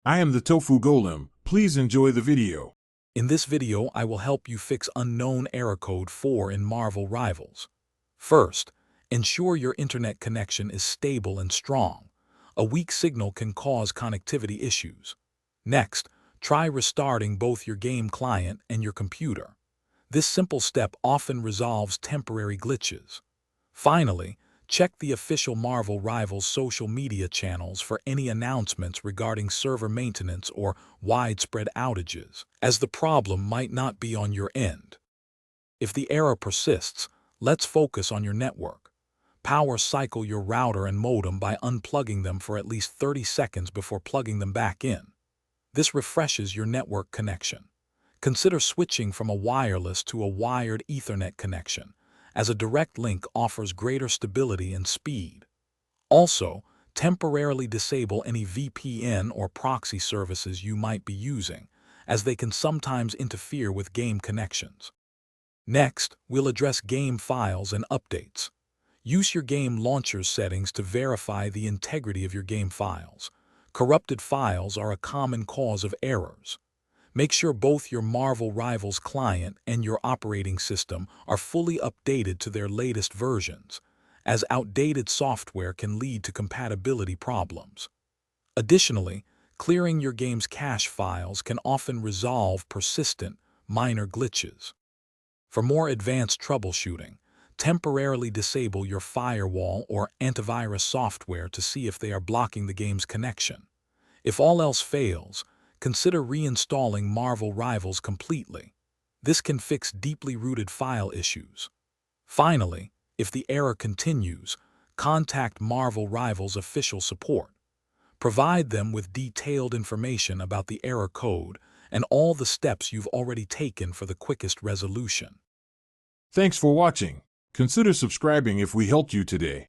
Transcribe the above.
I am the Tofu Golem. Please enjoy the video. In this video, I will help you fix unknown error code 4 in Marvel Rivals. First, ensure your internet connection is stable and strong. A weak signal can cause connectivity issues. Next, try restarting both your game client and your computer. This simple step often resolves temporary glitches. Finally, check the official Marvel Rivals social media channels for any announcements regarding server maintenance or widespread outages, as the problem might not be on your end. If the error persists, let's focus on your network. Power cycle your router and modem by unplugging them for at least 30 seconds before plugging them back in. This refreshes your network connection. Consider switching from a wireless to a wired Ethernet connection, as a direct link offers greater stability and speed. Also, temporarily disable any VPN or proxy services you might be using, as they can sometimes interfere with game connections. Next, we'll address game files and updates. Use your game launcher's settings to verify the integrity of your game files. Corrupted files are a common cause of errors. Make sure both your Marvel Rivals client and your operating system are fully updated to their latest versions, as outdated software can lead to compatibility problems. Additionally, clearing your game's cache files can often resolve persistent, minor glitches. For more advanced troubleshooting, temporarily disable your firewall or antivirus software to see if they are blocking the game's connection. If all else fails, consider reinstalling Marvel Rivals completely. This can fix deeply rooted file issues. Finally, if the error continues, contact Marvel Rivals official support. Provide them with detailed information about the error code and all the steps you've already taken for the quickest resolution. Thanks for watching. Consider subscribing if we helped you today.